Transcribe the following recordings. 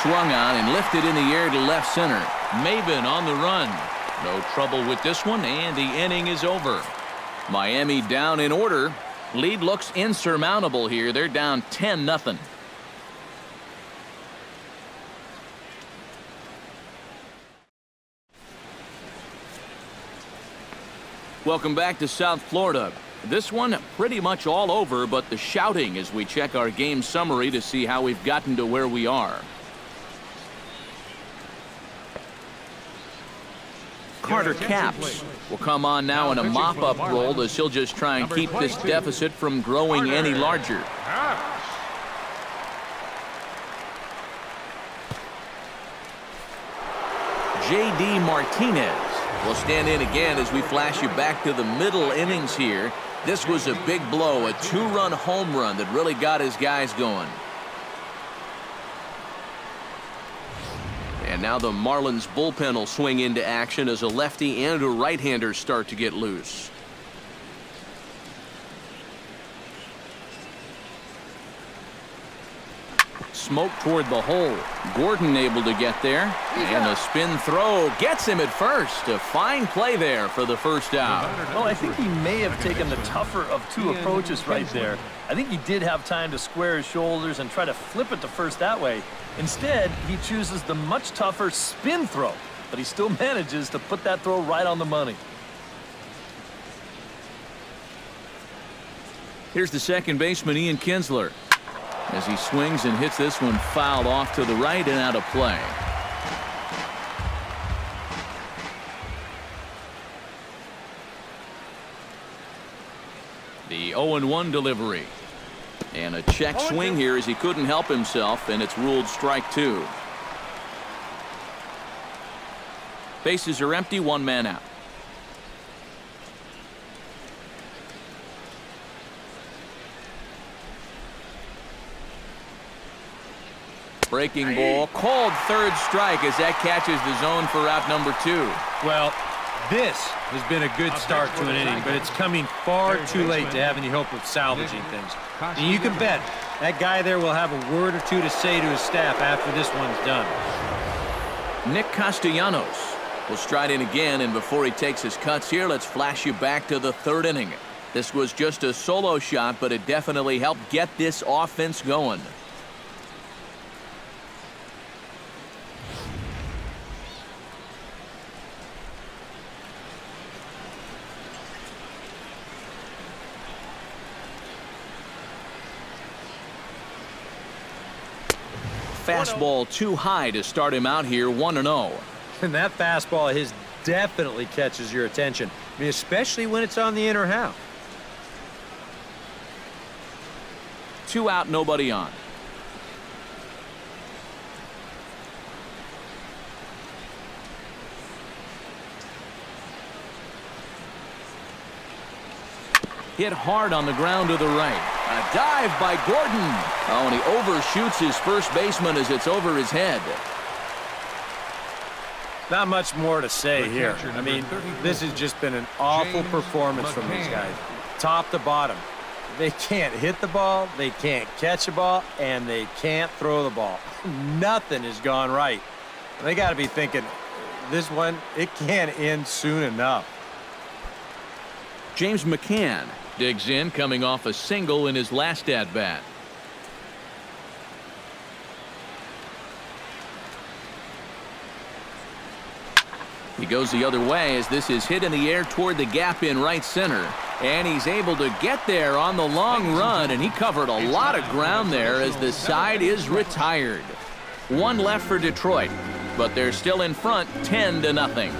swung on and lifted in the air to left center. Maven on the run. No trouble with this one, and the inning is over. Miami down in order. Lead looks insurmountable here. They're down 10-0. Welcome back to South Florida. This one pretty much all over, but the shouting as we check our game summary to see how we've gotten to where we are. Carter Capps will come on now in a mop-up role as he'll just try and keep this deficit from growing any larger. J.D. Martinez will stand in again as we flash you back to the middle innings here. This was a big blow, a two-run home run that really got his guys going. And now the Marlins bullpen will swing into action as a lefty and a right-hander start to get loose. Smoke toward the hole. Gordon able to get there. And a spin throw gets him at first. A fine play there for the first out. Well, I think he may have taken the tougher of two approaches right there. I think he did have time to square his shoulders and try to flip it to first that way. Instead, he chooses the much tougher spin throw, but he still manages to put that throw right on the money. Here's the second baseman, Ian Kinsler, as he swings and hits this one fouled off to the right and out of play. The 0-1 delivery. And a check swing here as he couldn't help himself, and it's ruled strike two. Bases are empty, one man out. Breaking ball, called third strike as that catches the zone for out number two. Well, this has been a good start to an inning, but it's coming far too late to have any hope of salvaging things. And you can bet that guy there will have a word or two to say to his staff after this one's done. Nick Castellanos will stride in again, and before he takes his cuts here, let's flash you back to the third inning. This was just a solo shot, but it definitely helped get this offense going. Fastball too high to start him out here, 1-0. And that fastball of his definitely catches your attention. I mean, especially when it's on the inner half. 2 out, nobody on. Hit hard on the ground to the right. A dive by Gordon. Oh, and he overshoots his first baseman as it's over his head. Not much more to say here. I mean, this has just been an awful performance from these guys. Top to bottom. They can't hit the ball, they can't catch a ball, and they can't throw the ball. Nothing has gone right. They got to be thinking, this one, it can't end soon enough. James McCann digs in, coming off a single in his last at-bat. He goes the other way as this is hit in the air toward the gap in right center. And he's able to get there on the long run, and he covered a lot of ground there as the side is retired. One left for Detroit, but they're still in front 10-0.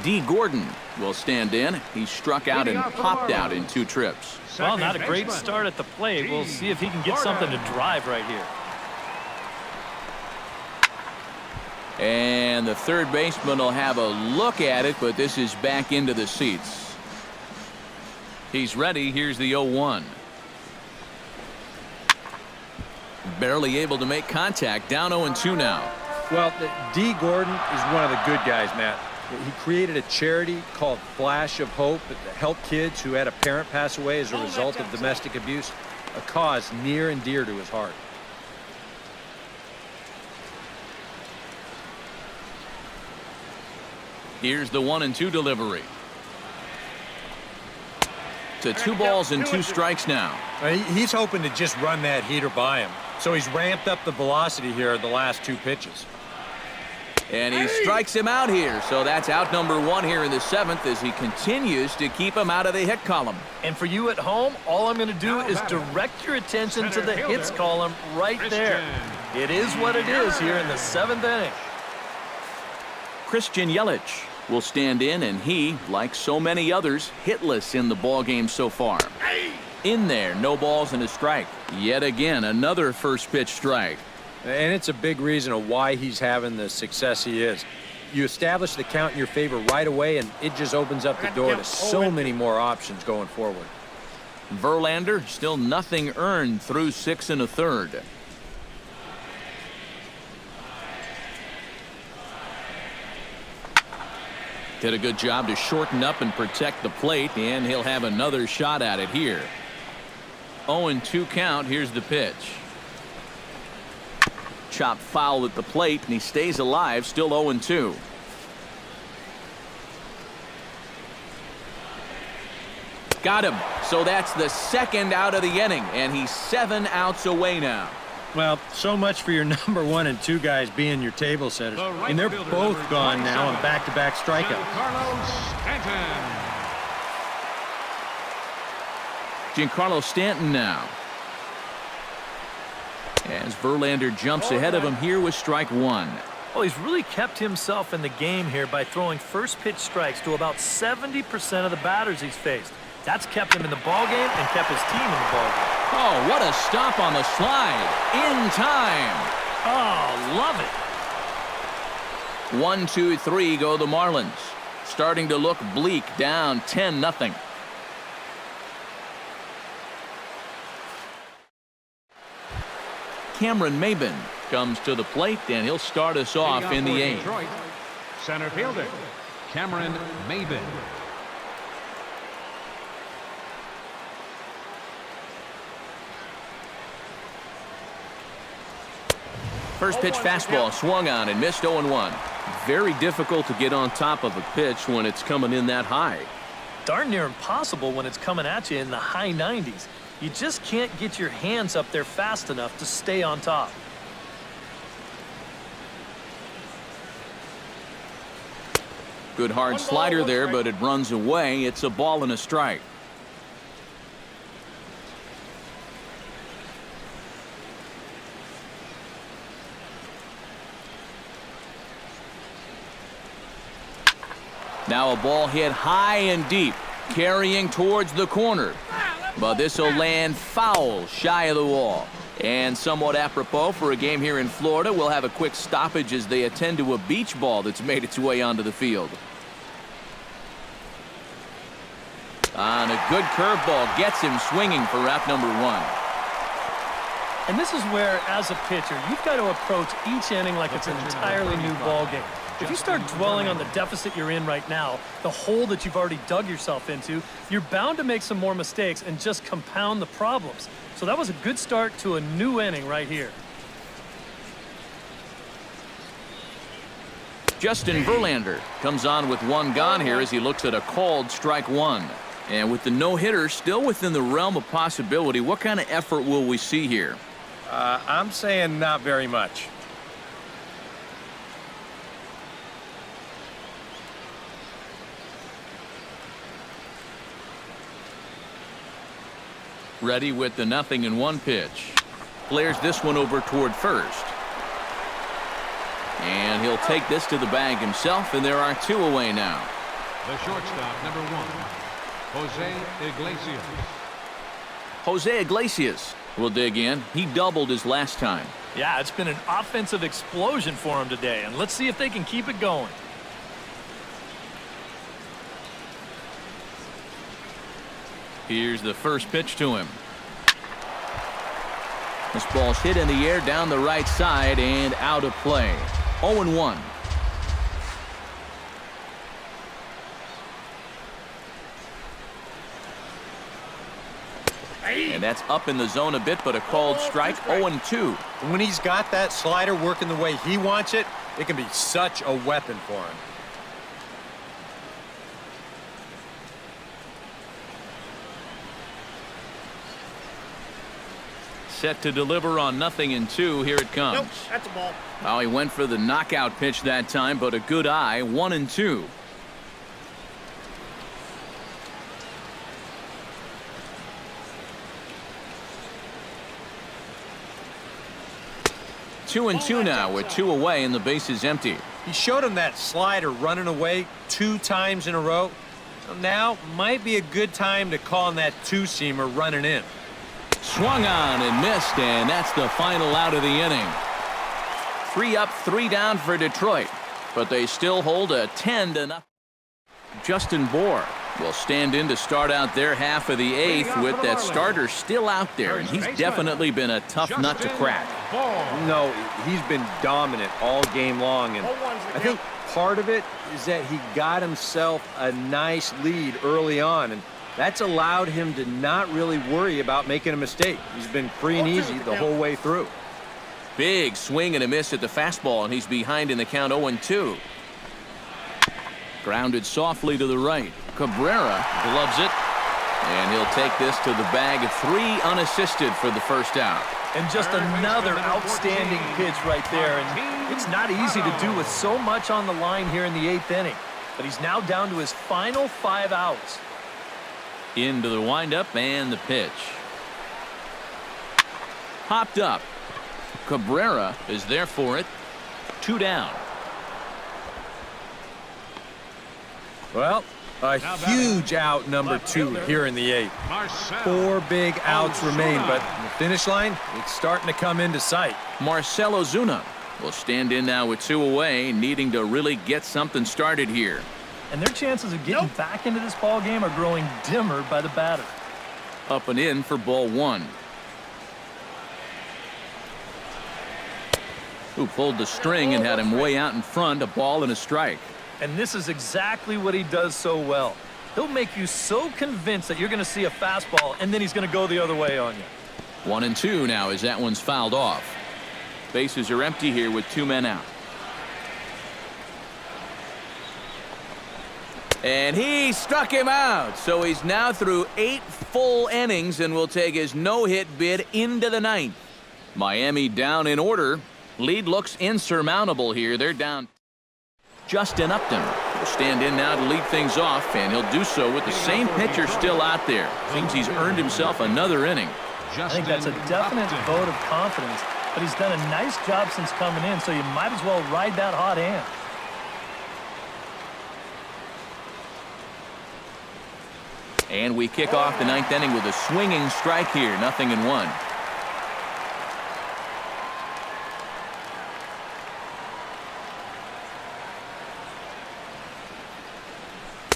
D. Gordon will stand in. He struck out and popped out in 2 trips. Well, not a great start at the plate. We'll see if he can get something to drive right here. And the third baseman will have a look at it, but this is back into the seats. He's ready. Here's the 0-1. Barely able to make contact. Down 0-2 now. Well, D. Gordon is one of the good guys, Matt. He created a charity called Flash of Hope to help kids who had a parent pass away as a result of domestic abuse. a cause near and dear to his heart. Here's the 1-2 delivery. To 2 balls and 2 strikes now. He's hoping to just run that heater by him. So he's ramped up the velocity here the last 2 pitches. And he strikes him out here. So that's out number 1 here in the 7th as he continues to keep him out of the hit column. And for you at home, all I'm going to do is direct your attention to the hits column right there. It is what it is here in the 7th inning. Christian Yelich will stand in, and he, like so many others, hitless in the ballgame so far. In there, no balls and a strike. Yet again, another first pitch strike. And it's a big reason of why he's having the success he is. You establish the count in your favor right away, and it just opens up the door to so many more options going forward. Verlander still nothing earned through 6 1/3. Did a good job to shorten up and protect the plate, and he'll have another shot at it here. 0-2 count. Here's the pitch. Chopped foul at the plate, and he stays alive, still 0-2. Got him. So that's the 2nd out of the inning, and he's 7 outs away now. Well, so much for your number 1 and 2 guys being your table setters. And they're both gone now on back-to-back strikeouts. Giancarlo Stanton now. As Verlander jumps ahead of him here with strike 1. Well, he's really kept himself in the game here by throwing first pitch strikes to about 70% of the batters he's faced. That's kept him in the ballgame and kept his team in the ballgame. Oh, what a stop on the slide. In time. Oh, love it. 1, 2, 3 go the Marlins. Starting to look bleak, down 10-0. Cameron Maybin comes to the plate, and he'll start us off in the 8th. Detroit, center fielder Cameron Maybin. First pitch fastball swung on and missed 0-1. Very difficult to get on top of a pitch when it's coming in that high. Darn near impossible when it's coming at you in the high 90s. You just can't get your hands up there fast enough to stay on top. Good hard slider there, but it runs away. It's a ball and a strike. Now a ball hit high and deep, carrying towards the corner. But this will land foul shy of the wall. And somewhat apropos for a game here in Florida, we'll have a quick stoppage as they attend to a beach ball that's made its way onto the field. On a good curveball, gets him swinging for out number 1. And this is where, as a pitcher, you've got to approach each inning like it's an entirely new ball game. If you start dwelling on the deficit you're in right now, the hole that you've already dug yourself into, you're bound to make some more mistakes and just compound the problems. So that was a good start to a new inning right here. Justin Verlander comes on with 1 gone here as he looks at a called strike 1. And with the no-hitter still within the realm of possibility, what kind of effort will we see here? I'm saying not very much. Ready with the 0-1 pitch. Flares this one over toward first. And he'll take this to the bag himself, and there are 2 away now. The shortstop, number 1, Jose Iglesias. Jose Iglesias will dig in. He doubled his last time. Yeah, it's been an offensive explosion for him today, and let's see if they can keep it going. Here's the first pitch to him. This ball's hit in the air down the right side and out of play. 0-1. And that's up in the zone a bit, but a called strike, 0-2. When he's got that slider working the way he wants it, it can be such a weapon for him. Set to deliver on 0-2. Here it comes. Nope, that's a ball. Well, he went for the knockout pitch that time, but a good eye, 1-2. Two and two now with 2 away and the base is empty. He showed him that slider running away 2 times in a row. So now might be a good time to call on that 2-seamer running in. Swung on and missed, and that's the final out of the inning. 3 up, 3 down for Detroit, but they still hold a 10-0. Justin Bohr will stand in to start out their half of the 8th with that starter still out there, and he's definitely been a tough nut to crack. No, he's been dominant all game long, and I think part of it is that he got himself a nice lead early on, and that's allowed him to not really worry about making a mistake. He's been free and easy the whole way through. Big swing and a miss at the fastball, and he's behind in the count 0-2. Grounded softly to the right. Cabrera gloves it, and he'll take this to the bag. 3 unassisted for the first out. And just another outstanding pitch right there. And it's not easy to do with so much on the line here in the 8th inning. But he's now down to his final 5 outs. Into the windup and the pitch. Popped up. Cabrera is there for it. 2 down. Well, a huge out number 2 here in the 8th. 4 big outs remain, but the finish line, it's starting to come into sight. Marcell Ozuna will stand in now with 2 away, needing to really get something started here. And their chances of getting back into this ball game are growing dimmer by the batter. Up and in for ball 1. Who pulled the string and had him way out in front, a ball and a strike. And this is exactly what he does so well. He'll make you so convinced that you're going to see a fastball, and then he's going to go the other way on you. 1-2 now as that one's fouled off. Bases are empty here with 2 men out. And he struck him out. So he's now through 8 full innings and will take his no-hit bid into the 9th. Miami down in order. Lead looks insurmountable here. They're down. Justin Upton will stand in now to lead things off, and he'll do so with the same pitcher still out there. Seems he's earned himself another inning. I think that's a definite vote of confidence, but he's done a nice job since coming in, so you might as well ride that hot hand. And we kick off the 9th inning with a swinging strike here, 0-1.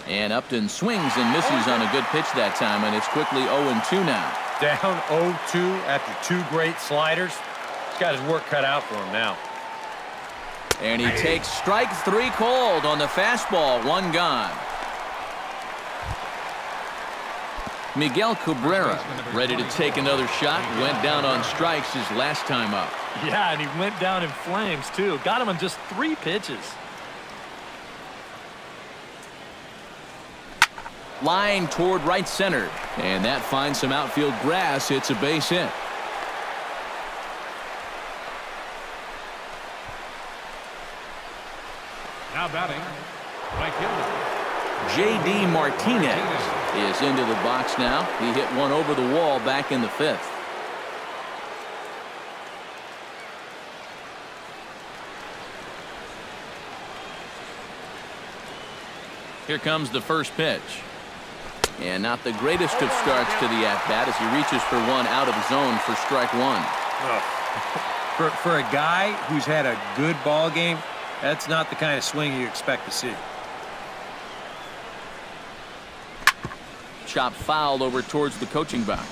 And Upton swings and misses on a good pitch that time, and it's quickly 0-2 now. Down 0-2 after 2 great sliders. He's got his work cut out for him now. And he takes strike 3 called on the fastball, 1 gone. Miguel Cabrera ready to take another shot. Went down on strikes his last time up. Yeah, and he went down in flames, too. Got him on just 3 pitches. Line toward right center, and that finds some outfield grass. It's a base hit. Now batting, right fielder J.D. Martinez is into the box now. He hit one over the wall back in the 5th. Here comes the first pitch. And not the greatest of starts to the at-bat as he reaches for one out of the zone for strike 1. For a guy who's had a good ball game, that's not the kind of swing you expect to see. Chop fouled over towards the coaching box.